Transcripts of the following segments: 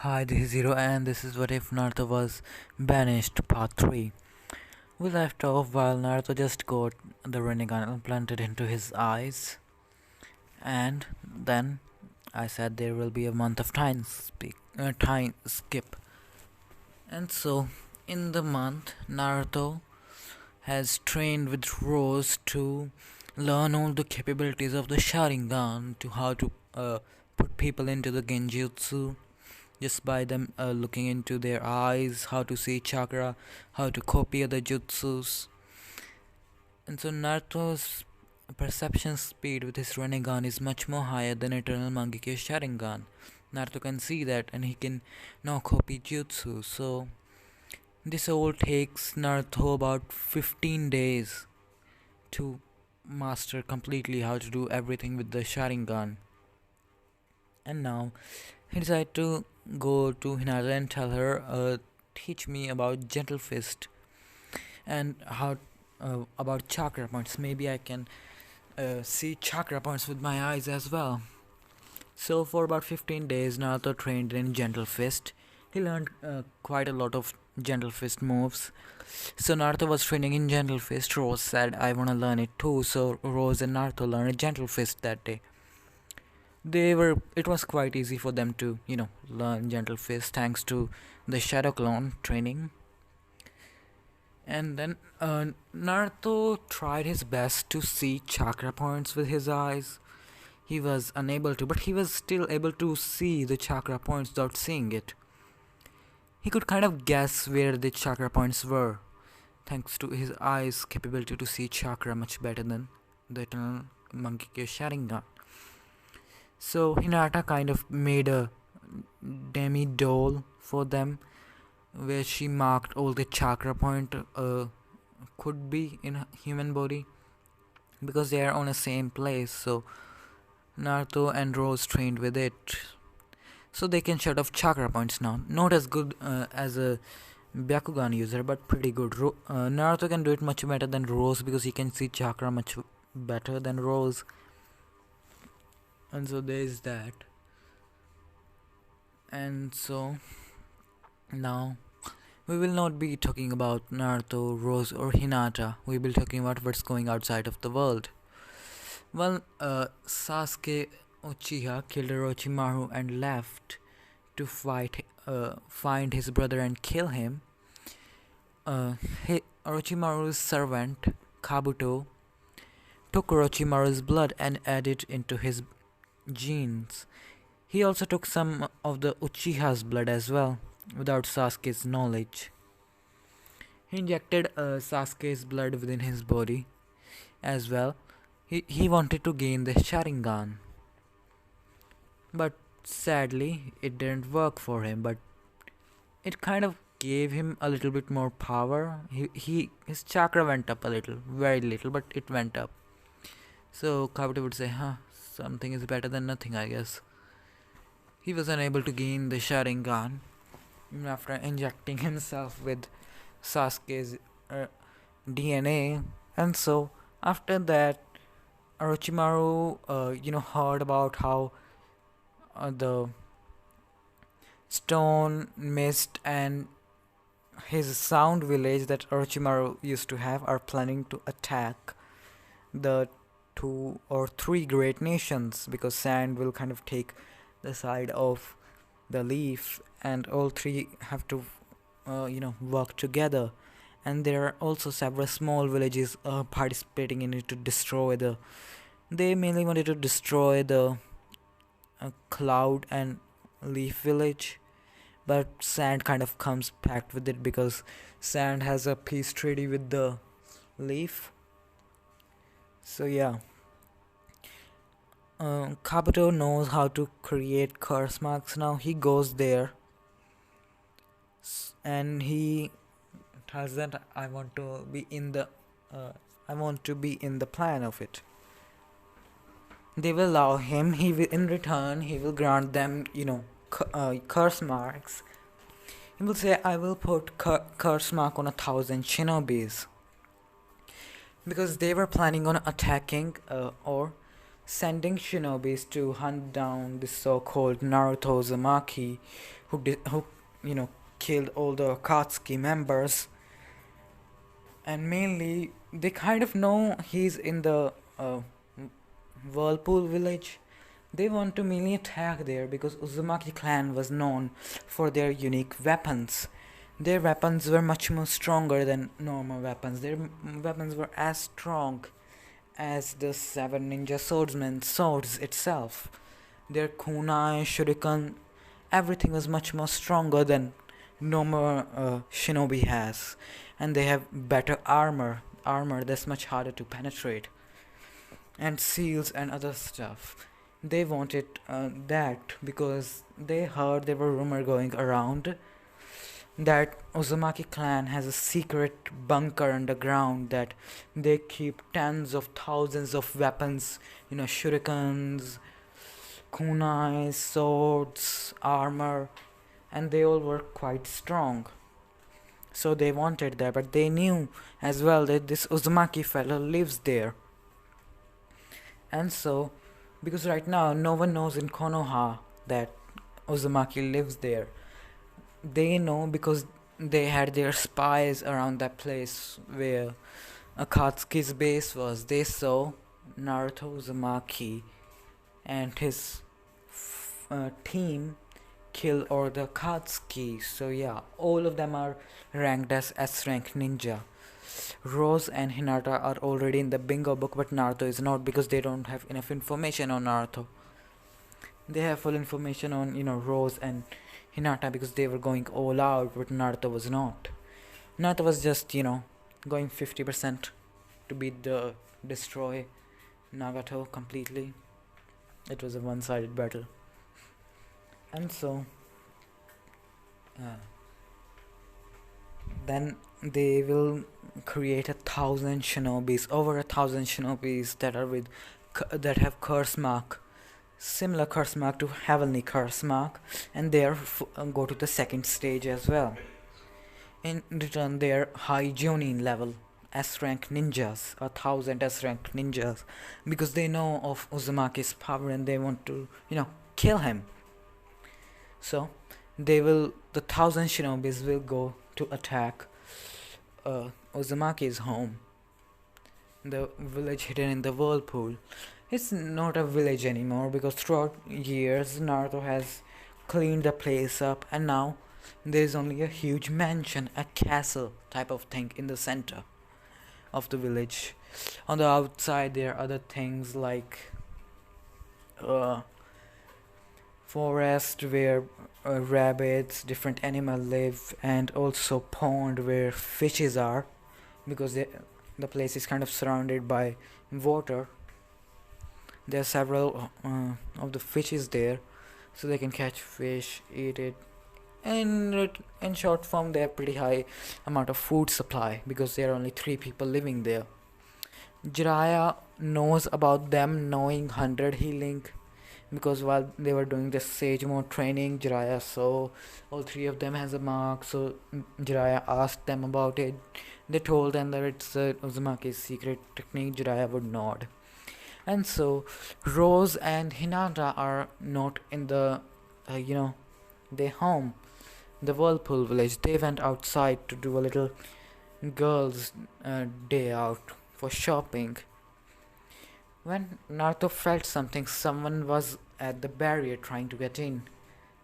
Hi, this is Zero, and this is What If Naruto Was Banished, Part 3. We left off while Naruto just got the Rinnegan implanted into his eyes, and then I said there will be a month of time skip. And so, in the month, Naruto has trained with Rose to learn all the capabilities of the Sharingan, to how to put people into the Genjutsu just by them looking into their eyes, how to see chakra, how to copy other jutsus. And so Naruto's perception speed with his Rinnegan is much more higher than Eternal Mangekyou Sharingan. Naruto can see that and he can now copy jutsu. So this all takes Naruto about 15 days to master completely how to do everything with the Sharingan. And now he decided to go to Hinata and tell her, teach me about Gentle Fist and how about chakra points. Maybe I can see chakra points with my eyes as well. So for about 15 days, Naruto trained in Gentle Fist. He learned quite a lot of Gentle Fist moves. So Naruto was training in Gentle Fist. Rose said, I wanna learn it too. So Rose and Naruto learned Gentle Fist that day. It was quite easy for them to learn Gentle Fist thanks to the Shadow Clone training. And then Naruto tried his best to see chakra points with his eyes. He was unable to, but he was still able to see the chakra points without seeing it. He could kind of guess where the chakra points were thanks to his eyes' capability to see chakra much better than the Eternal Mangekyou Sharingan. So Hinata kind of made a demi doll for them where she marked all the chakra point could be in a human body because they are on the same place. So Naruto and Rose trained with it, so they can shut off chakra points now. Not as good as a Byakugan user, but pretty good. Naruto can do it much better than Rose because he can see chakra much better than Rose. And so there is that. And so now we will not be talking about Naruto, Rose, or Hinata. We will be talking about what's going outside of the world. Well, Sasuke Uchiha killed Orochimaru and left to find his brother and kill him. Orochimaru's servant Kabuto took Orochimaru's blood and added it into his genes. He also took some of the Uchiha's blood as well, without Sasuke's knowledge. He injected Sasuke's blood within his body as well. He wanted to gain the Sharingan, but sadly it didn't work for him. But it kind of gave him a little bit more power. His chakra went up a little, very little, but it went up. So Kabuto would say, something is better than nothing, I guess. He was unable to gain the Sharingan after injecting himself with Sasuke's DNA. And so after that, Orochimaru heard about how the stone mist and his sound village that Orochimaru used to have are planning to attack the 2 or 3 great nations, because sand will kind of take the side of the leaf and all 3 have to work together. And there are also several small villages participating in it to destroy they mainly wanted to destroy the cloud and leaf village, but sand kind of comes packed with it because sand has a peace treaty with the leaf. So yeah, Kabuto knows how to create curse marks now. He goes there and he tells that I want to be in the plan of it. They will allow him. In return, he will grant them curse marks. He will say, I will put curse mark on 1,000 shinobis, because they were planning on attacking or sending shinobis to hunt down the so-called Naruto Uzumaki, who killed all the Akatsuki members, and mainly they kind of know he's in the Whirlpool village. They want to mainly attack there because Uzumaki clan was known for their unique weapons. Their weapons were much more stronger than normal weapons. Their weapons were as strong as the seven ninja swordsmen's swords itself. Their kunai, shuriken, everything was much more stronger than normal shinobi has, and they have better armor that's much harder to penetrate, and seals and other stuff. They wanted that because they heard there were rumor going around that Uzumaki clan has a secret bunker underground that they keep tens of thousands of weapons, shurikens, kunais, swords, armor, and they all were quite strong. So they wanted that, but they knew as well that this Uzumaki fellow lives there. And so, because right now no one knows in Konoha that Uzumaki lives there, they know because they had their spies around that place where Akatsuki's base was. They saw Naruto Uzumaki and his team kill all the Akatsuki. So yeah, all of them are ranked as S-rank ninja. Rose and Hinata are already in the bingo book, but Naruto is not because they don't have enough information on Naruto. They have full information on Rose and Hinata because they were going all out, but Naruto was not. Naruto was just going 50% to beat the destroy Nagato completely. It was a one-sided battle, and so then they will create 1,000 shinobis, over 1,000 shinobis that have curse mark, similar curse mark to heavenly curse mark, and they go to the second stage as well. In return, they are high Jonin level S-rank ninjas, 1,000 S-rank ninjas, because they know of Uzumaki's power and they want to kill him. So the 1,000 shinobis will go to attack Uzumaki's home, the village hidden in the whirlpool. It's not a village anymore because throughout years Naruto has cleaned the place up, and now there's only a huge mansion, a castle type of thing in the center of the village. On the outside there are other things like forest where rabbits, different animals live, and also pond where fishes are, because the place is kind of surrounded by water. There are several of the fishes there, so they can catch fish, eat it, and in short form they have pretty high amount of food supply because there are only 3 people living there. Jiraiya knows about them knowing 100 healing, because while they were doing the Sage Mode training, Jiraiya saw all 3 of them has a mark, so Jiraiya asked them about it. They told them that it's Uzumaki's secret technique. Jiraiya would nod. And so Rose and Hinata are not in the their home, the Whirlpool village. They went outside to do a little girls' day out for shopping. When Naruto felt something, someone was at the barrier trying to get in,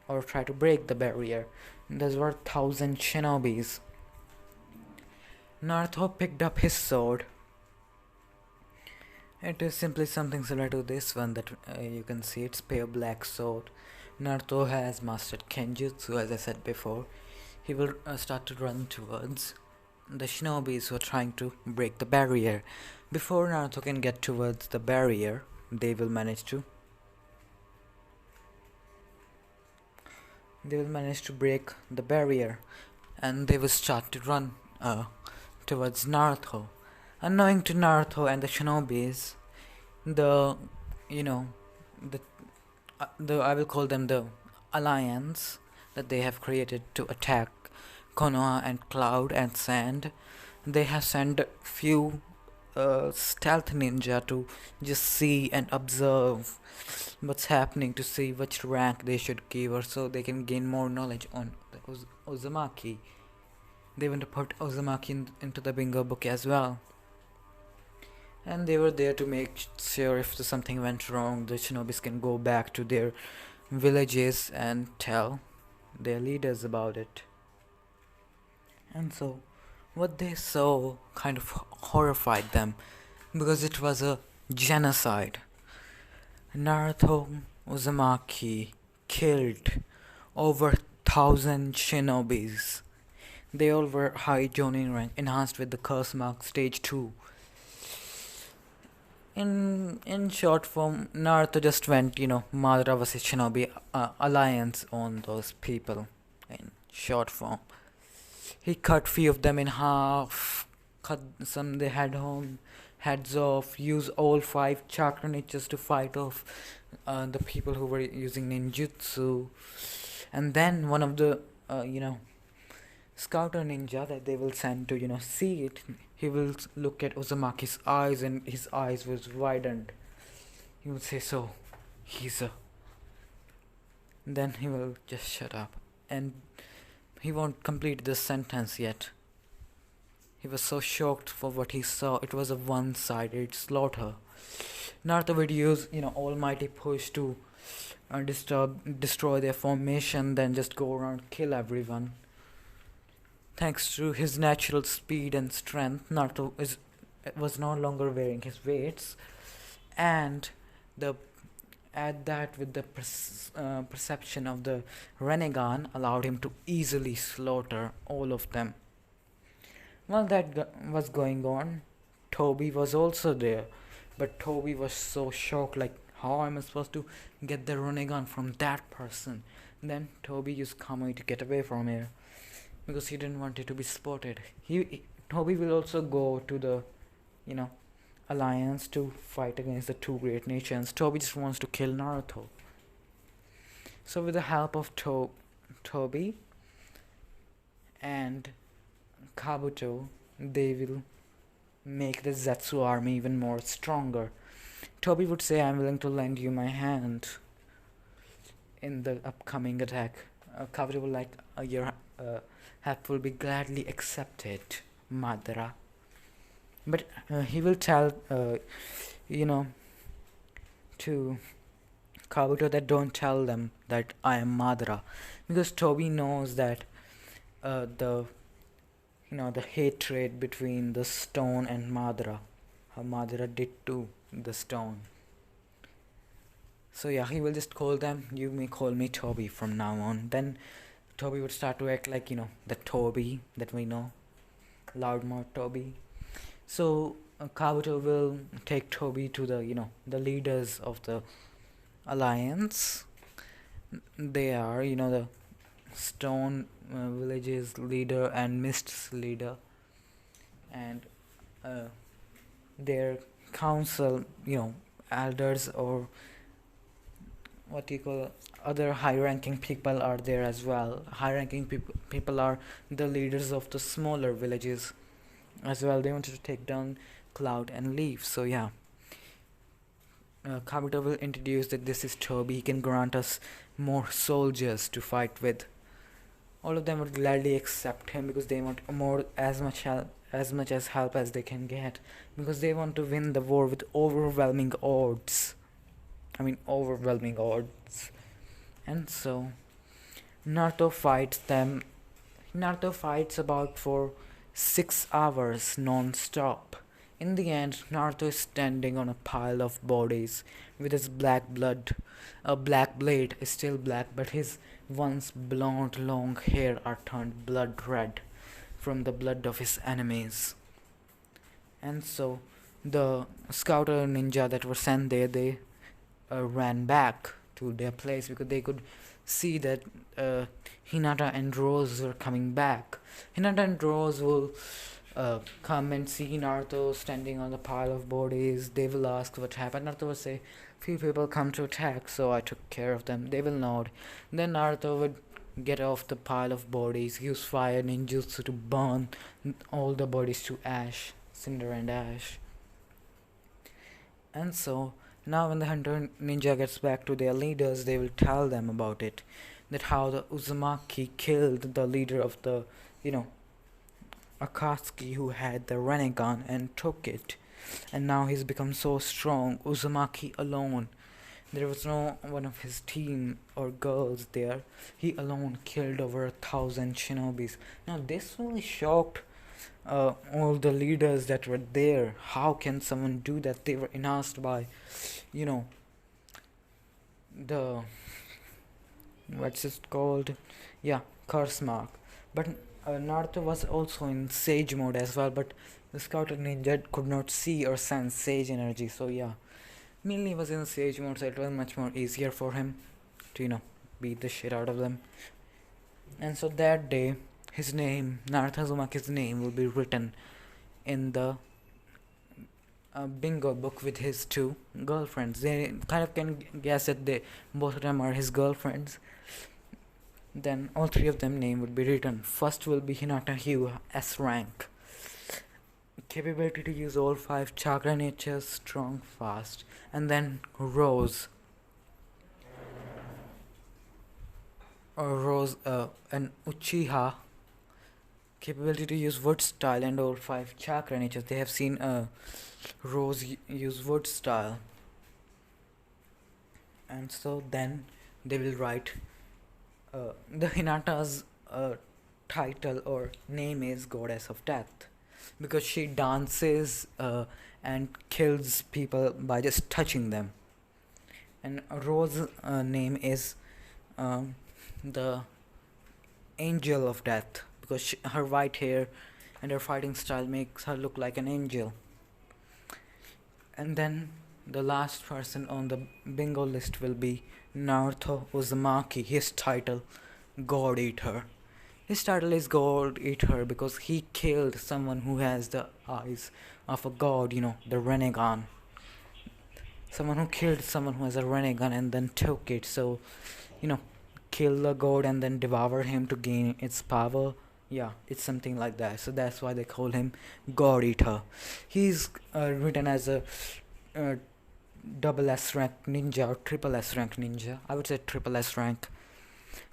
or try to break the barrier. There were 1,000 shinobis. Naruto picked up his sword. It is simply something similar to this one that you can see. It's pale black sword. Naruto has mastered Kenjutsu, as I said before. He will start to run towards the shinobis who are trying to break the barrier. Before Naruto can get towards the barrier, they will manage to break the barrier, and they will start to run towards Naruto. Unknowing to Naruto and the shinobis, the I will call them the alliance that they have created to attack Konoha and Cloud and Sand. They have sent few stealth ninja to just see and observe what's happening, to see which rank they should give her so they can gain more knowledge on the Uzumaki. They want to put Uzumaki into the bingo book as well. And they were there to make sure if something went wrong, the shinobis can go back to their villages and tell their leaders about it. And so, what they saw kind of horrified them because it was a genocide. Naruto Uzumaki killed over 1,000 shinobis. They all were high Jonin rank, enhanced with the curse mark stage 2. In short form, Naruto just went, Madara vs Shinobi alliance on those people. In short form, he cut few of them in half, cut some they had heads off, use all 5 chakra niches to fight off the people who were using ninjutsu, and then one of the scouter ninja that they will send to see it, he will look at Uzumaki's eyes and his eyes was widened. He will say, so he's a, then he will just shut up and he won't complete this sentence yet. He was so shocked for what he saw. It was a one-sided slaughter. Naruto would use almighty push to destroy their formation, then just go around kill everyone. Thanks to his natural speed and strength, Naruto was no longer wearing his weights, and add that with the perception of the Rinnegan allowed him to easily slaughter all of them. While that was going on, Toby was also there, but Toby was so shocked, like, how am I supposed to get the Rinnegan from that person? And then Toby used Kamui to get away from here, because he didn't want it to be spotted. Toby will also go to the, alliance to fight against the 2 great nations. Toby just wants to kill Naruto. So with the help of Toby and Kabuto, they will make the Zetsu army even more stronger. Toby would say, I'm willing to lend you my hand in the upcoming attack. Kabuto will like, your help will be gladly accepted, Madara. But he will tell, to Kabuto that don't tell them that I am Madara, because Toby knows that the hatred between the stone and Madara, how Madara did to the stone. So yeah, he will just call them, you may call me Toby from now on. Then Toby would start to act like, the Toby that we know, loudmouth Toby. So Kabuto will take Toby to the, the leaders of the alliance. They are, the Stone Village's leader and Mist's leader, and their council, elders or what you call other high-ranking people are there as well. High-ranking people are the leaders of the smaller villages as well. They wanted to take down Cloud and Leaf. So yeah, Kabuto will introduce that this is Toby. He can grant us more soldiers to fight with. All of them would gladly accept him because they want as much help as they can get, because they want to win the war with overwhelming odds. And so Naruto fights them. Naruto fights about for 6 hours non-stop. In the end, Naruto is standing on a pile of bodies with his black blade is still black, but his once blonde long hair are turned blood red from the blood of his enemies. And so the scouter ninja that were sent there, they ran back to their place because they could see that Hinata and Rose were coming back. Hinata and Rose will come and see Naruto standing on the pile of bodies. They will ask what happened. Naruto will say, few people come to attack, so I took care of them. They will nod. Then Naruto would get off the pile of bodies, use fire ninjutsu to burn all the bodies to ash, cinder and ash. And so now when the hunter ninja gets back to their leaders, they will tell them about it. That how the Uzumaki killed the leader of the, you know, Akatsuki who had the Rinnegan and took it. And now he's become so strong. Uzumaki alone. There was no one of his team or girls there. He alone killed over 1,000 shinobis. Now this really shocked all the leaders that were there. How can someone do that? They were announced by, you know, the what's it called? Yeah, curse mark. But Naruto was also in sage mode as well. But the Scout Ninja could not see or sense sage energy. So yeah, mainly was in sage mode, so it was much more easier for him to beat the shit out of them. And so that day, his name, Naruto Uzumaki's name, will be written in the bingo book with his two girlfriends. They kind of can guess that they both of them are his girlfriends. Then all three of them name would be written. First will be Hinata Hyuga, S rank. Capability to use all 5 chakra natures, strong, fast. And then Rose. Rose and Uchiha. Capability to use wood style and all 5 chakra natures. They have seen Rose use wood style. And so then they will write the Hinata's title or name is Goddess of Death, because she dances and kills people by just touching them. And Rose's name is the Angel of Death, because her white hair and her fighting style makes her look like an angel. And then the last person on the bingo list will be Naruto Uzumaki. His title, God Eater. His title is God Eater because he killed someone who has the eyes of a god, the Rinnegan. Someone who killed someone who has a Rinnegan and then took it. So, kill the god and then devour him to gain its power. Yeah, it's something like that. So that's why they call him God Eater. He's written as a double S rank ninja or triple S rank ninja. I would say triple S rank.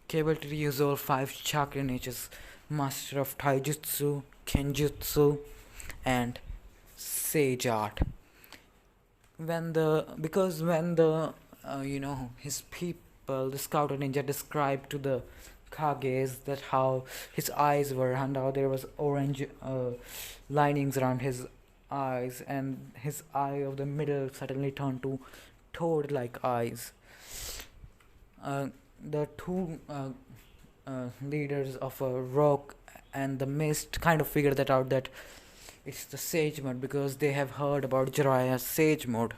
Capability to use all 5 chakra natures, master of taijutsu, kenjutsu, and sage art. When the his people, the scout and ninja, described to the Kages that how his eyes were and how there was orange linings around his eyes, and his eye of the middle suddenly turned to toad-like eyes. The two leaders of a rock and the mist kind of figured that out, that it's the sage mode, because they have heard about Jiraiya's sage mode.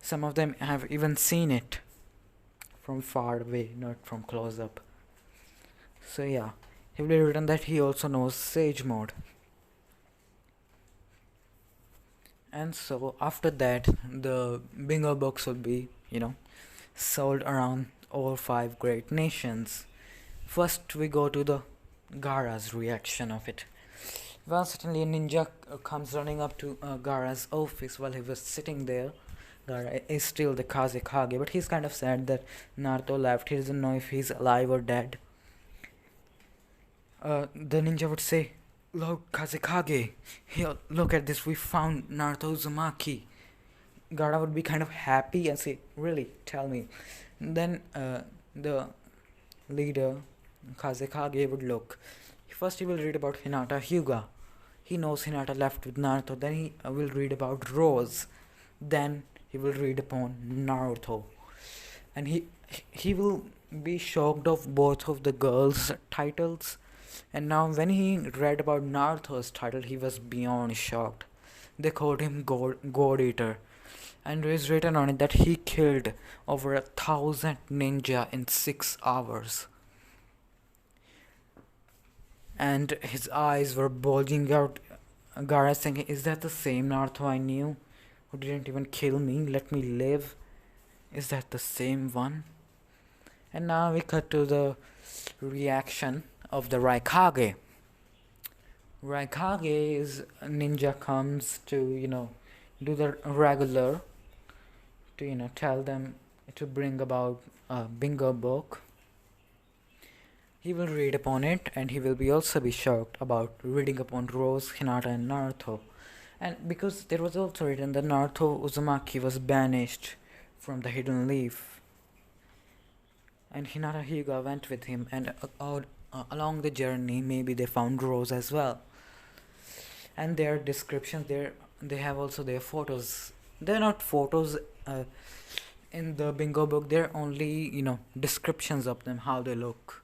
Some of them have even seen it from far away, not from close up. So yeah, he will be written that he also knows sage mode. And so after that, the bingo box will be, sold around all 5 great nations. First, we go to the Gaara's reaction of it. Well, suddenly a ninja comes running up to Gaara's office while he was sitting there. Gaara is still the Kazekage, but he's kind of sad that Naruto left. He doesn't know if he's alive or dead. The ninja would say, "Look, Kazekage, here, look at this, we found Naruto Uzumaki." Gaara would be kind of happy and say, "Really? Tell me." Then the leader, Kazekage, would look. First he will read about Hinata Hyuga. He knows Hinata left with Naruto. Then he will read about Rose. Then he will read upon Naruto. And he will be shocked of both of the girls' titles. And now when he read about Naruto's title, he was beyond shocked. They called him God Eater. And it is written on it that he killed over 1,000 ninja in 6 hours. And his eyes were bulging out. Gaara thinking, is that the same Naruto I knew? Who didn't even kill me, let me live? Is that the same one? And now we cut to the reaction of the Raikage. Raikage's ninja comes to, do the regular to tell them to bring about a bingo book. He will read upon it, and he will be also be shocked about reading upon Rose, Hinata, and Naruto. And because there was also written that Naruto Uzumaki was banished from the Hidden Leaf, and Hinata Hyuga went with him, and along the journey, maybe they found Rose as well. And their descriptions, they have also their photos. They're not photos in the bingo book. They're only descriptions of them, how they look.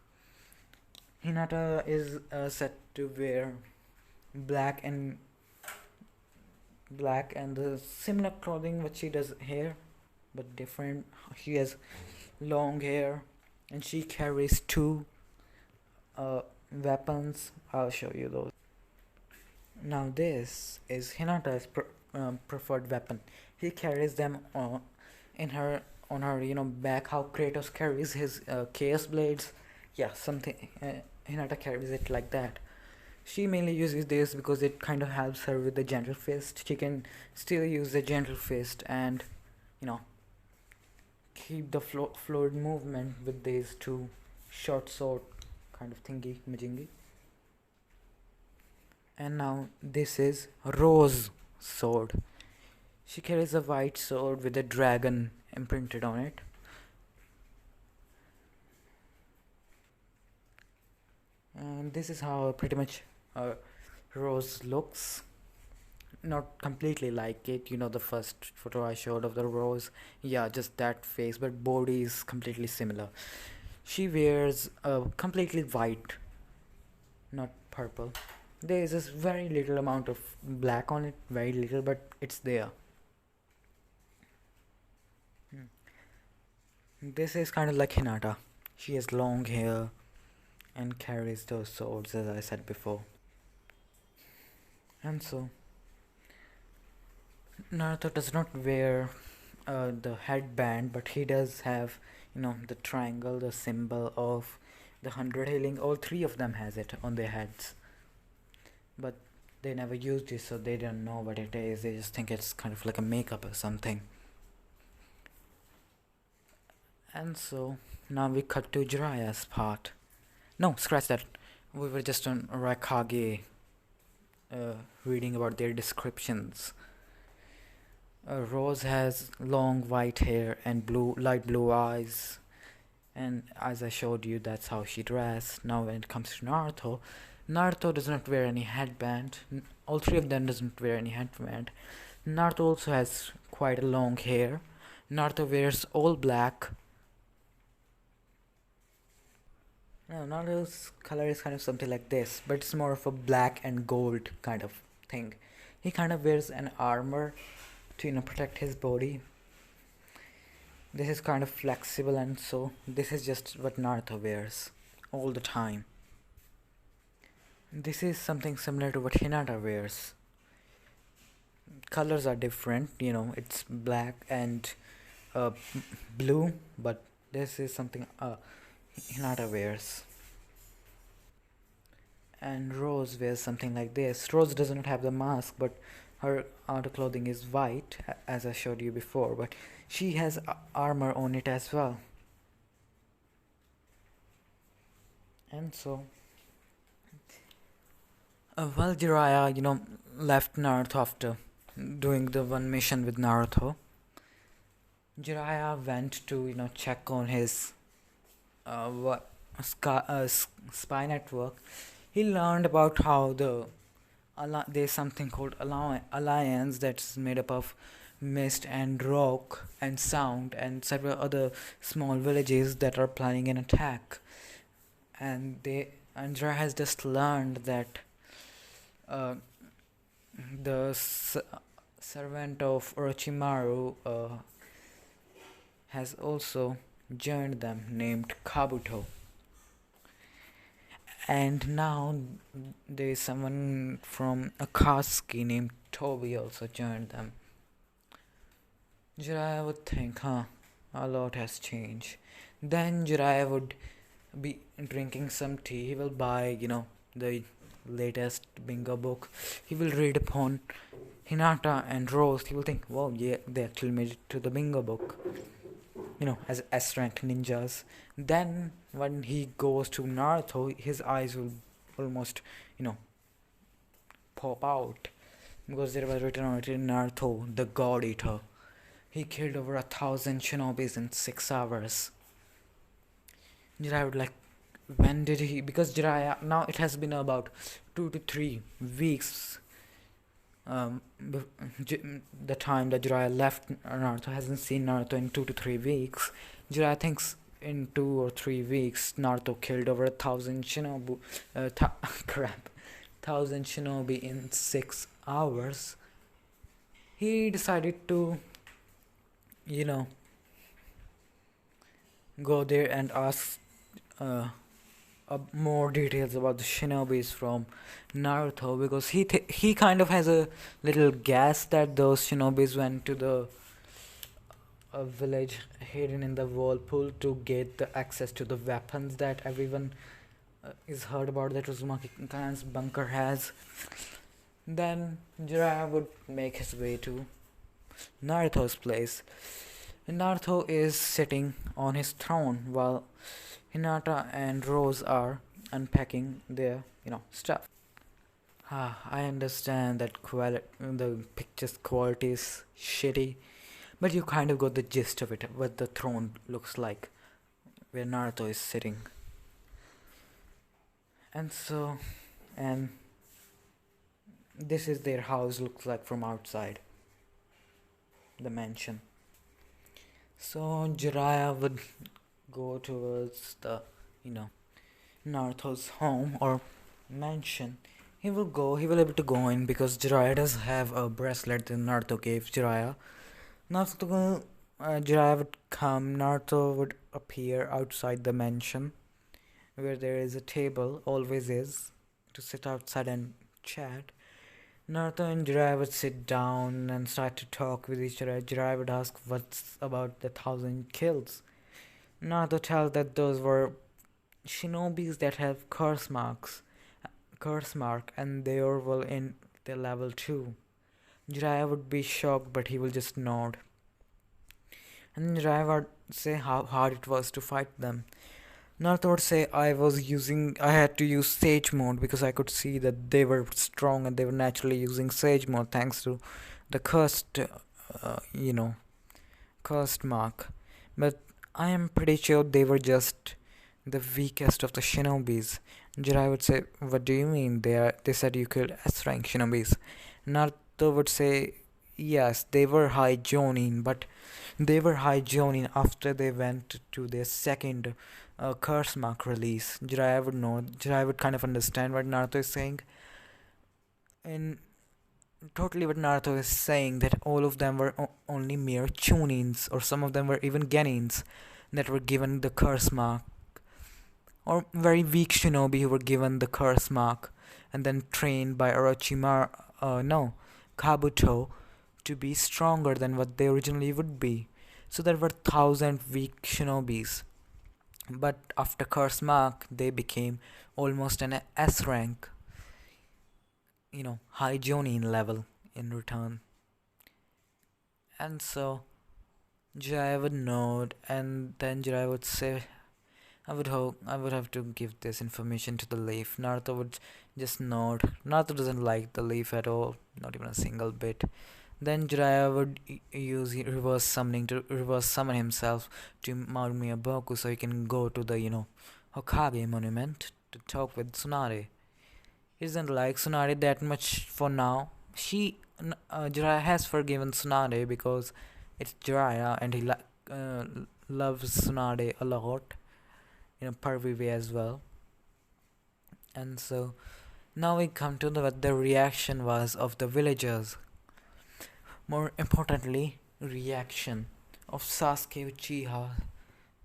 Hinata is said to wear black and the similar clothing what she does here, but different. She has long hair, and she carries two weapons. I'll show you those. Now this is Hinata's preferred weapon. He carries them in her on her back. How Kratos carries his chaos blades. Yeah, something. Hinata carries it like that. She mainly uses this because it kind of helps her with the gentle fist. She can still use the gentle fist and keep the fluid movement with these two short sword kind of thingy majingi. And now this is Rose sword. She carries a white sword with a dragon imprinted on it. And this is how pretty much Rose looks. Not completely like it, the first photo I showed of the Rose. Yeah, just that face, but body is completely similar. She wears completely white, not purple. There is this very little amount of black on it, very little, but it's there. This is kind of like Hinata. She has long hair and carries those swords, as I said before. And so Naruto does not wear the headband, but he does have the triangle, the symbol of the 100 healing. All three of them has it on their heads, but they never used it, so they don't know what it is. They just think it's kind of like a makeup or something. And so now we cut to Jiraiya's part. No, scratch that. We were just on Raikage reading about their descriptions. Rose has long white hair and light blue eyes, and as I showed you, that's how she dressed. Now when it comes to Naruto does not wear any headband. All three of them doesn't wear any headband. Naruto also has quite a long hair. Naruto wears all black. No, Naruto's color is kind of something like this, but it's more of a black and gold kind of thing. He kind of wears an armor to protect his body. This is kind of flexible, and so this is just what Naruto wears all the time. This is something similar to what Hinata wears. Colors are different, it's black and blue, but this is something Hinata wears. And Rose wears something like this. Rose does not have the mask, but her outer clothing is white, as I showed you before, but she has armor on it as well. And so while Jiraiya, left Naruto after doing the one mission with Naruto, Jiraiya went to, check on his spy network. He learned about how there's something called alliance that's made up of mist and rock and sound and several other small villages that are planning an attack. And Jiraiya has just learned that the servant of Orochimaru has also joined them, named Kabuto. And now there is someone from Akatsuki named Toby also joined them. Jiraiya would think, a lot has changed. Then Jiraiya would be drinking some tea. He will buy, the latest bingo book, he will read upon Hinata and Rose. He will think, wow, yeah, they actually made it to the bingo book, as S-ranked ninjas. Then when he goes to Naruto, his eyes will almost, you know, pop out, because there was written on it in Naruto, the God Eater. He killed over 1,000 shinobis in 6 hours. Jiraiya would like, when did he? Because Jiraiya, now it has been about 2 to 3 weeks. The time that Jiraiya left Naruto, hasn't seen Naruto in 2 to 3 weeks. Jiraiya thinks in 2 or 3 weeks Naruto killed over 1,000 shinobi. 1,000 shinobi in 6 hours. He decided to, go there and ask more details about the shinobis from Naruto, because he kind of has a little guess that those shinobis went to the village hidden in the whirlpool to get the access to the weapons that everyone is heard about, that Uzumaki Clan's bunker has. Then Jiraiya would make his way to Naruto's place. Naruto is sitting on his throne while Hinata and Rose are unpacking their, stuff. I understand that the picture's quality is shitty, but you kind of got the gist of it, what the throne looks like, where Naruto is sitting. And this is their house looks like from outside the mansion. So Jiraiya would go towards the, Naruto's home or mansion. He will able to go in because Jiraiya does have a bracelet that Naruto gave Jiraiya. Jiraiya would come, Naruto would appear outside the mansion where there is a table, always is, to sit outside and chat. Naruto and Jiraiya would sit down and start to talk with each other. Jiraiya would ask what's about the 1,000 kills. Naruto tells that those were shinobis that have curse mark, and they are well in the level 2. Jiraiya would be shocked, but he will just nod. And Jiraiya would say how hard it was to fight them. Naruto would say I had to use Sage mode because I could see that they were strong and they were naturally using Sage mode thanks to the cursed mark. But I am pretty sure they were just the weakest of the shinobis. Jiraiya would say, what do you mean? They said you killed S-rank shinobis. Naruto would say, yes, they were high Jonin, but they were high Jonin after they went to their second curse mark release. Jiraiya would know. Jiraiya would kind of understand what Naruto is saying. And totally what Naruto is saying, that all of them were only mere Chunins, or some of them were even Genins that were given the curse mark, or very weak shinobi who were given the curse mark and then trained by Kabuto to be stronger than what they originally would be. So there were 1,000 weak shinobis, but after curse mark they became almost an S rank, high Jonin level in return. And so Jiraiya would nod, and then Jiraiya would say, I would have to give this information to the leaf. Naruto would just nod. Naruto doesn't like the leaf at all, not even a single bit. Then Jiraiya would use reverse summoning to reverse summon himself to Mount Miyaboku so he can go to the, Hokage monument to talk with Tsunade. He doesn't like Tsunade that much for now. Jiraiya has forgiven Tsunade because it's Jiraiya and he loves Tsunade a lot, in a pervy way as well. And so now we come to what the reaction was of the villagers. More importantly, reaction of Sasuke Uchiha,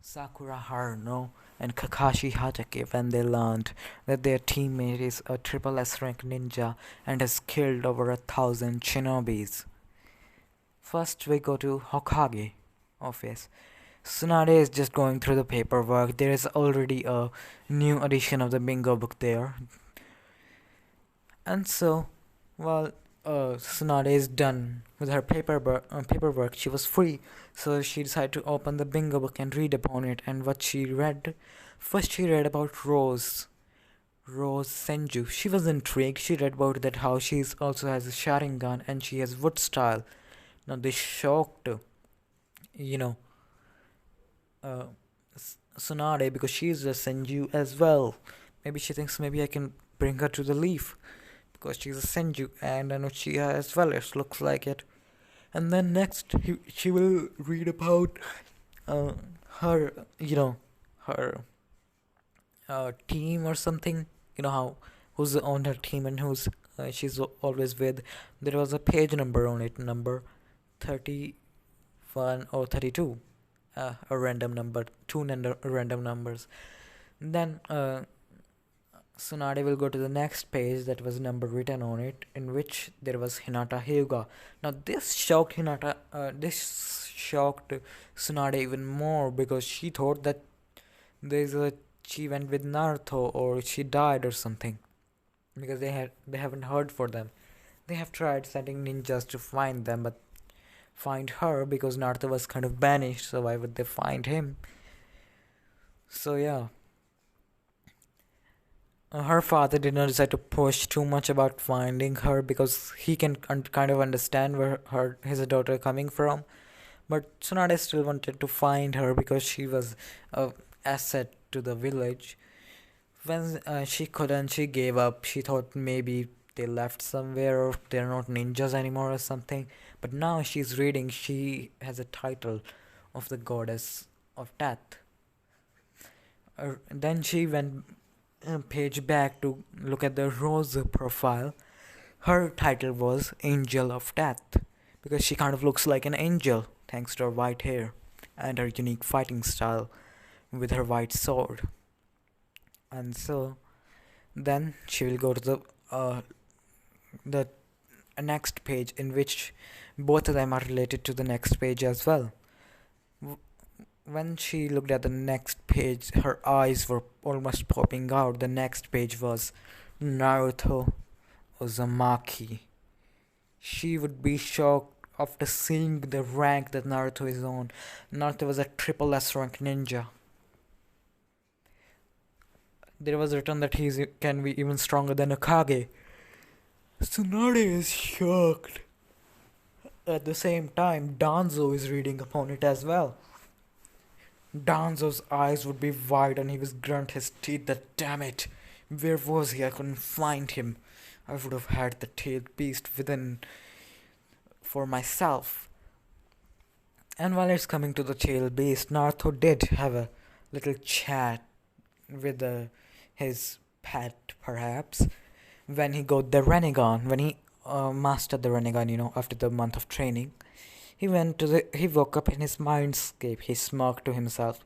Sakura Haruno, and Kakashi Hatake when they learned that their teammate is a triple S rank ninja and has killed over 1,000 shinobis. First we go to Hokage office. Tsunade is just going through the paperwork. There is already a new edition of the bingo book there. And so, while Tsunade is done with her paperwork, she was free. So she decided to open the bingo book and read upon it. And what she read, first she read about Rose Senju. She was intrigued. She read about that how she also has a Sharingan and she has wood style. Now this shocked, you know, uh, Tsunade because she's a Senju as well. Maybe she thinks maybe I can bring her to the leaf because she's a Senju and I know she as well. It looks like it. And then next she will read about uh, her, her team or something. You know how who's on her team and who's she's always with. There was a page number on it, number 31 or 32, a random number, random numbers. Then Tsunade will go to the next page that was number written on it, in which there was Hinata Hyuga. Now this shocked Tsunade even more because she thought that there's a she went with Naruto or she died or something because they haven't heard for them. They have tried sending ninjas to find them, but find her because Naruto was kind of banished. So why would they find him? So yeah. Her father did not decide to push too much about finding her because he can kind of understand where his daughter coming from. But Tsunade still wanted to find her because she was a asset to the village. When she couldn't, she gave up. She thought maybe they left somewhere or they're not ninjas anymore or something. But now she's reading. She has a title of the goddess of death. Then she went page back to look at the Rose profile. Her title was Angel of Death because she kind of looks like an angel thanks to her white hair and her unique fighting style with her white sword. And so then she will go to the next page in which both of them are related to the next page as well. When she looked at the next page, her eyes were almost popping out. The next page was Naruto Uzumaki. She would be shocked after seeing the rank that Naruto is on. Naruto was a triple S rank ninja. There was written that he can be even stronger than a Kage. Tsunade is shocked. At the same time, Danzo is reading upon it as well. Danzo's eyes would be wide and he would grunt his teeth that damn it, where was he? I couldn't find him. I would have had the tailed beast within for myself. And while it's coming to the tailed beast, Naruto did have a little chat with his pet, perhaps, when he got the Renegon, when he mastered the Renegon, after the month of training. He woke up in his mindscape. He smirked to himself.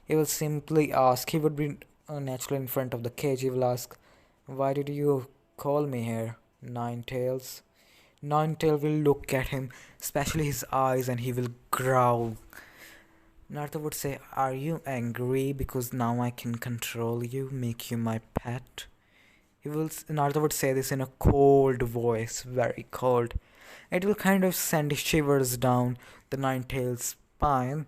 He will simply ask, he would be naturally in front of the cage. He will ask, why did you call me here, Nine Tails? Nine Tail will look at him, especially his eyes, and he will growl. Naruto would say, are you angry because now I can control you, make you my pet? Naruto would say this in a cold voice, very cold. It will kind of send shivers down the Nine-Tailed spine.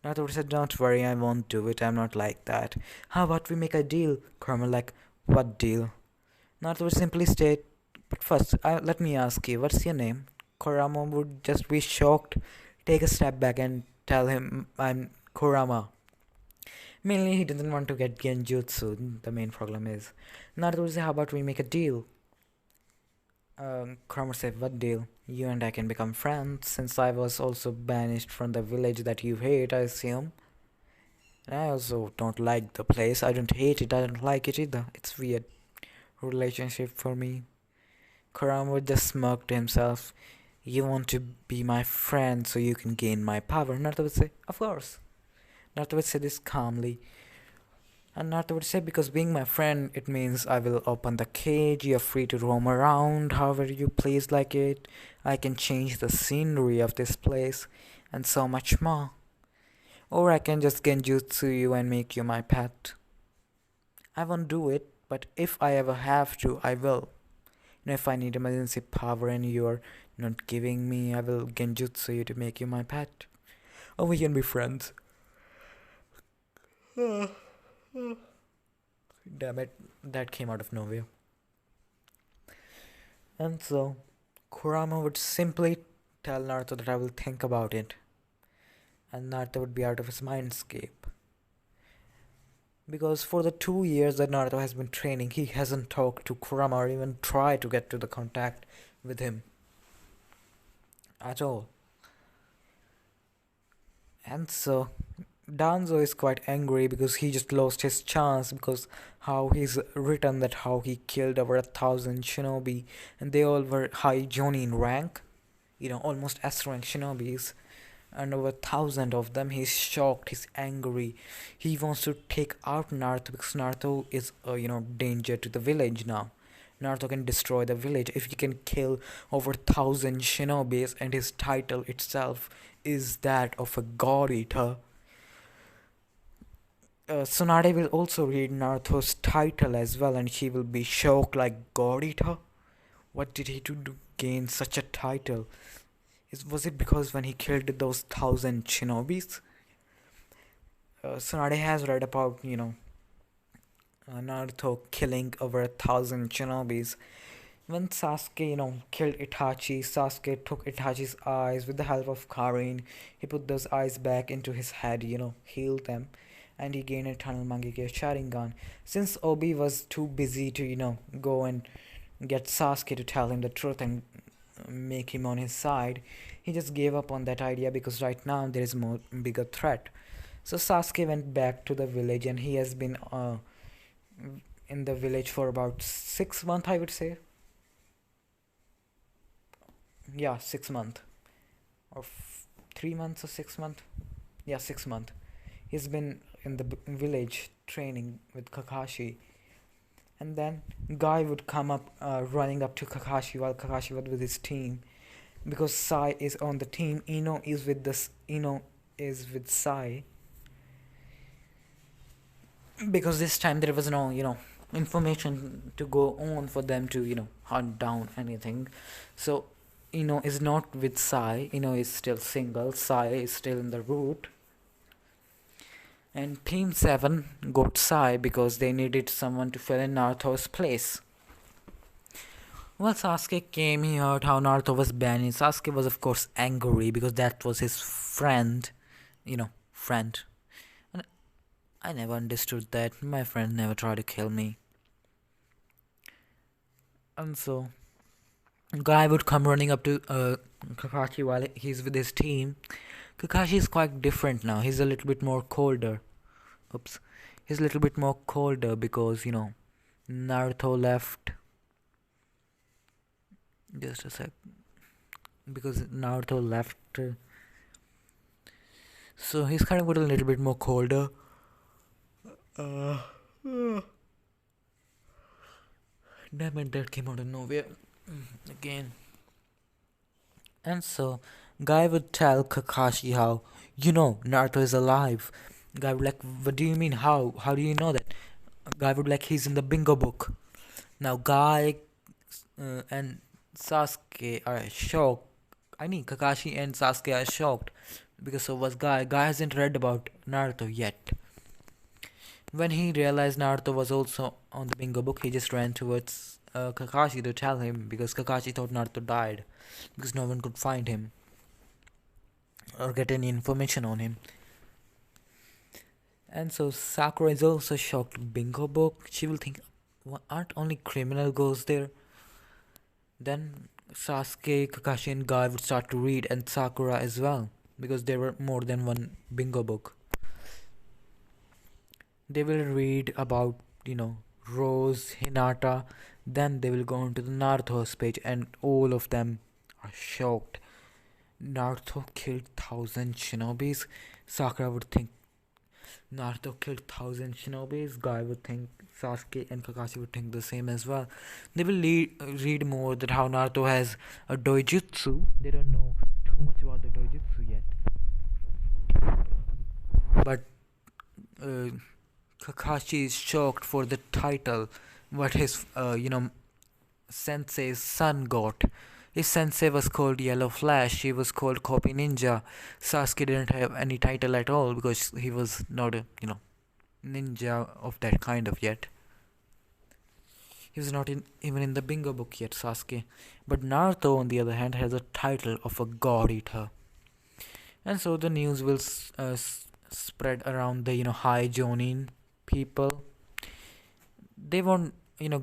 Naruto would say, don't worry, I won't do it, I'm not like that. How about we make a deal? Kurama like, what deal? Naruto would simply state, but first, let me ask you, what's your name? Kurama would just be shocked, take a step back and tell him, I'm Kurama. Mainly, he doesn't want to get genjutsu, the main problem is. Naruto would say, how about we make a deal? Kurama said, what deal? You and I can become friends, since I was also banished from the village that you hate, I assume. And I also don't like the place. I don't hate it, I don't like it either. It's weird relationship for me. Kurama would just smirk to himself. You want to be my friend so you can gain my power? Naruto would say, of course. Naruto would say this calmly. And Naruto would say, because being my friend, it means I will open the cage, you're free to roam around however you please like it. I can change the scenery of this place, and so much more. Or I can just genjutsu you and make you my pet. I won't do it, but if I ever have to, I will. If I need emergency power and you're not giving me, I will genjutsu you to make you my pet. Or we can be friends. Damn it, that came out of nowhere. And so, Kurama would simply tell Naruto that I will think about it, and Naruto would be out of his mindscape. Because for the 2 years that Naruto has been training, he hasn't talked to Kurama or even tried to get to the contact with him at all. And so, Danzo is quite angry because he just lost his chance because how he's written that how he killed over 1,000 shinobi and they all were high Jonin rank, almost S rank shinobis, and over 1,000 of them. He's shocked, he's angry. He wants to take out Naruto because Naruto is a danger to the village now. Naruto can destroy the village if he can kill over 1,000 shinobis, and his title itself is that of a god eater. Tsunade will also read Naruto's title as well, and she will be shocked like, God Eater? What did he do to gain such a title? Was it because when he killed those 1,000 shinobis? Tsunade has read about, Naruto killing over 1,000 shinobis. When Sasuke, killed Itachi, Sasuke took Itachi's eyes with the help of Karin. He put those eyes back into his head, healed them, and he gained Eternal Mangekyo Sharingan. Since Obi was too busy to, go and get Sasuke to tell him the truth and make him on his side, he just gave up on that idea because right now there is more bigger threat. So Sasuke went back to the village, and he has been in the village for about 6 months, I would say. Yeah, 6 months, or 3 months or 6 months. Yeah, 6 months. He's been in the village training with Kakashi, and then Guy would come up, running up to Kakashi while Kakashi was with his team, because Sai is on the team. Ino is with Sai, because this time there was no information to go on for them to hunt down anything. So Ino is not with Sai. Ino is still single. Sai is still in the route. And Team 7 got Sai because they needed someone to fill in Naruto's place. Well, Sasuke came, he heard how Naruto was banished. Sasuke was of course angry because that was his friend. Friend. And I never understood that. My friend never tried to kill me. And so Guy would come running up to Kakashi while he's with his team. Kakashi is quite different now. He's a little bit more colder. He's a little bit more colder because, Naruto left. Just a sec. Because Naruto left. So he's kind of got a little bit more colder. Damn it, that came out of nowhere. Again. And so Guy would tell Kakashi how, Naruto is alive. Guy would like, what do you mean, how? How do you know that? Guy would like, he's in the bingo book. Now Guy and Sasuke are shocked. Kakashi and Sasuke are shocked because so was Guy. Guy hasn't read about Naruto yet. When he realized Naruto was also on the bingo book, he just ran towards Kakashi to tell him, because Kakashi thought Naruto died because no one could find him or get any information on him. And so Sakura is also shocked. Bingo book? She will think, aren't only criminal goes there? Then Sasuke, Kakashi and Guy would start to read, and Sakura as well, because there were more than one bingo book. They will read about, Rose, Hinata, then they will go on to the Naruto's page, and all of them are shocked. Naruto killed 1,000 shinobis. Sakura would think Naruto killed 1,000 shinobis. Guy would think, Sasuke and Kakashi would think the same as well. They will read more that how Naruto has a doujutsu. They don't know too much about the doujutsu yet. But Kakashi is shocked for the title what his sensei's son got. His sensei was called Yellow Flash, he was called Copy Ninja. Sasuke didn't have any title at all because he was not a, ninja of that kind of yet. He was not even in the bingo book yet, Sasuke. But Naruto, on the other hand, has a title of a god eater. And so the news will spread around the, high Jonin people. They won't,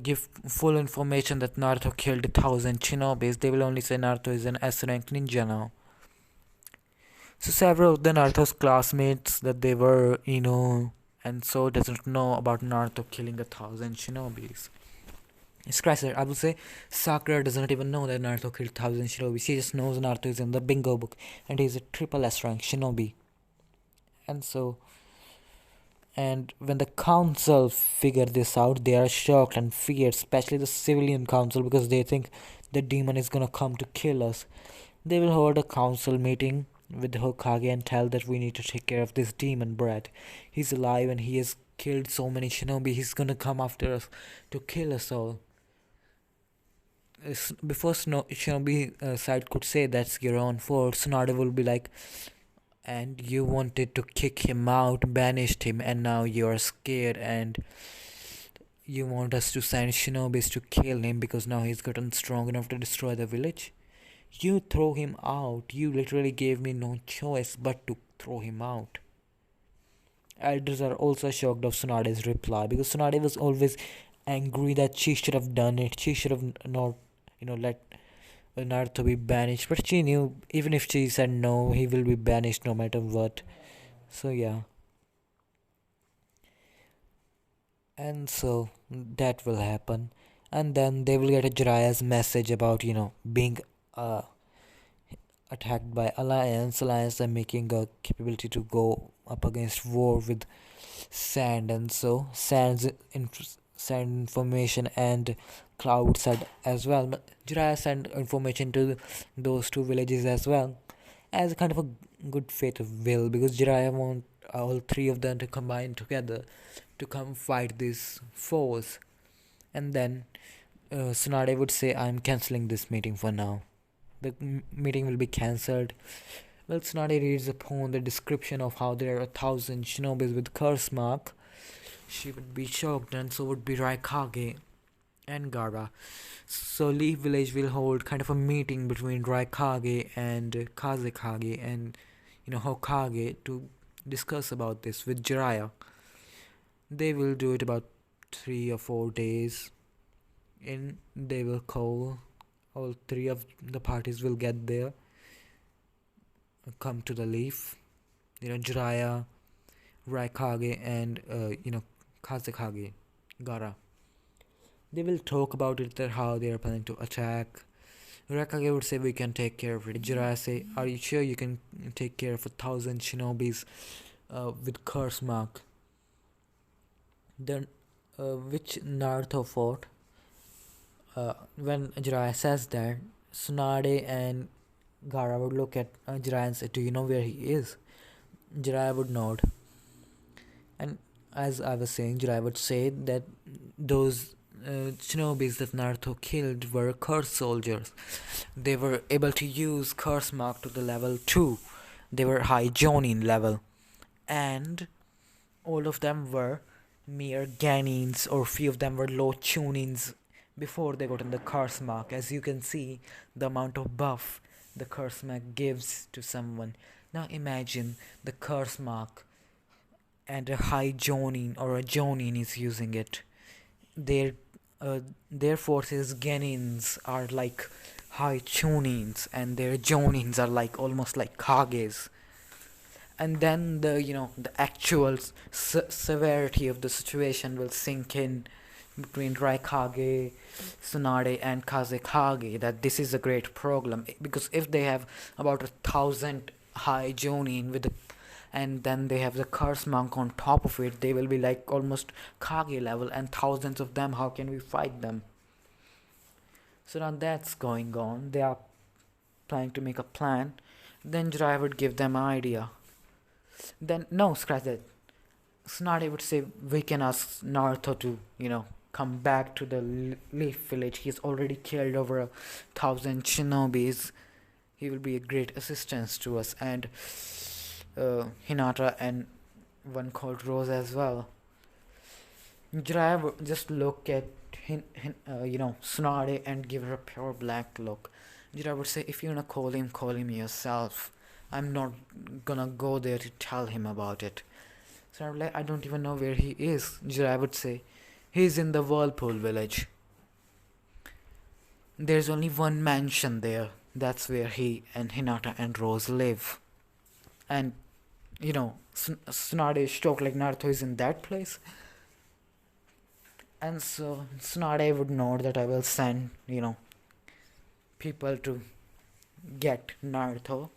give full information that Naruto killed 1,000 shinobis. They will only say Naruto is an S rank ninja now. So several of the Naruto's classmates that they were, and so doesn't know about Naruto killing 1,000 shinobis. Scratch that. I would say Sakura doesn't even know that Naruto killed 1,000 shinobi. She just knows Naruto is in the bingo book and he's a triple S rank shinobi. And so, and when the council figure this out, they are shocked and feared, especially the civilian council, because they think the demon is gonna come to kill us. They will hold a council meeting with Hokage and tell that we need to take care of this demon Brad. He's alive and he has killed so many shinobi. He's gonna come after us to kill us all. Before Shinobi side could say that's your own fault, Tsunade will be like, and you wanted to kick him out, banished him, and now you're scared and you want us to send Shinobis to kill him because now he's gotten strong enough to destroy the village? You throw him out. You literally gave me no choice but to throw him out. Elders are also shocked of Tsunade's reply because Tsunade was always angry that she should have done it. She should have not let Naruto be banished. But she knew even if she said no, he will be banished no matter what. So yeah. And so that will happen. And then they will get a Jiraiya's message about, being attacked by Alliance. Alliance are making a capability to go up against war with sand, and so sand information and Cloud said as well. But Jiraiya sent information to those two villages as well, as a kind of a good faith of will, because Jiraiya want all three of them to combine together to come fight these foes. And then Tsunade would say, I'm cancelling this meeting for now. The meeting will be cancelled. Well, Tsunade reads upon the description of how there are 1,000 shinobis with curse mark. She would be shocked, and so would be Raikage and Gaara. So Leaf Village will hold kind of a meeting between Raikage and Kazekage and Hokage to discuss about this with Jiraiya. They will do it about 3 or 4 days. And they will call all three of the parties will get there, come to the Leaf. Jiraiya, Raikage, and Kazekage, Gaara. They will talk about it, that how they are planning to attack. Raikage would say we can take care of it. Jiraiya say, are you sure you can take care of 1,000 shinobis with curse mark? Then which Naruto fought? When Jiraiya says that, Tsunade and Gaara would look at Jiraiya and say, do you know where he is? Jiraiya would nod. And as I was saying, Jiraiya would say that those shinobis that Naruto killed were curse soldiers. They were able to use curse mark to the level 2. They were high Jonin level. And all of them were mere Ganins, or few of them were low Chunins before they got in the curse mark. As you can see, the amount of buff the curse mark gives to someone. Now imagine the curse mark and a high Jonin or a Jonin is using it. Their forces Genins are like high Chunins, and their Jonins are like almost like Kages. And then the actual severity of the situation will sink in between Raikage, Tsunade, and Kazekage, that this is a great problem, because if they have about 1,000 high Jonin and then they have the curse monk on top of it, they will be like almost Kage level, and thousands of them, how can we fight them? So now that's going on. They are planning to make a plan. Then Jiraiya would give them an idea. Then, no, scratch that. Tsunade would say, we can ask Naruto to, come back to the Leaf Village. He's already killed over 1,000 shinobis. He will be a great assistance to us, and Hinata and one called Rose as well. Jiraiya would just look at Tsunade and give her a pure black look. Jiraiya would say, if you're gonna call him yourself. I'm not gonna go there to tell him about it. So I'm like, I don't even know where he is. Jiraiya would say, he's in the Whirlpool village. There's only one mansion there. That's where he and Hinata and Rose live. And, Tsunade is shocked like Naruto is in that place. And so Tsunade would know that I will send, people to get Naruto.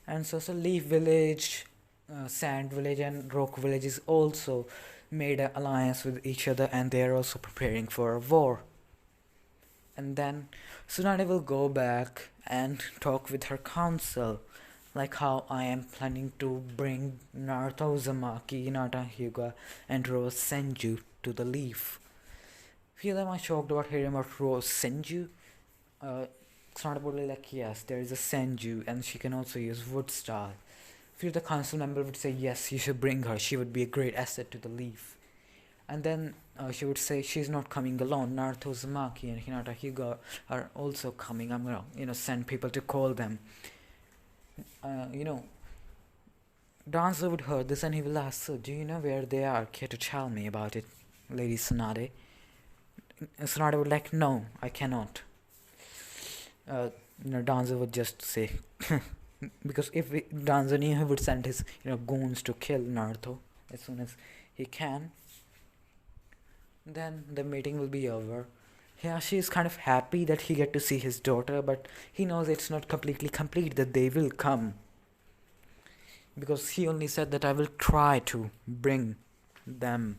And so Leaf Village, Sand Village and Rock Village is also made an alliance with each other, and they are also preparing for a war. And then Tsunade will go back and talk with her council, like how I am planning to bring Naruto Uzumaki, Hinata Hyuga, and Rose Senju to the Leaf. Feel am I shocked about hearing about Rose Senju? It's not about like, yes, there is a Senju and she can also use Wood Star. Feel the council member would say, yes, you should bring her. She would be a great asset to the Leaf. And then she would say she's not coming alone. Naruto Uzumaki and Hinata Hyuga are also coming. I'm gonna, send people to call them. Danzo would hear this and he will ask, so do you know where they are? Care to tell me about it, Lady Tsunade? Tsunade would like, no, I cannot. Danzo would just say, because if Danzo knew, he would send his, goons to kill Naruto as soon as he can. Then the meeting will be over. Hiyashi is kind of happy that he get to see his daughter, but he knows it's not completely complete, that they will come. Because he only said that I will try to bring them,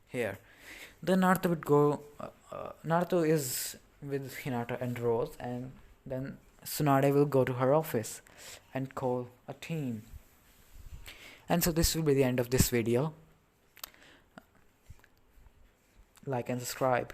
here. Then Naruto would go, Naruto is with Hinata and Rose, and then Tsunade will go to her office and call a team. And so this will be the end of this video. Like and subscribe.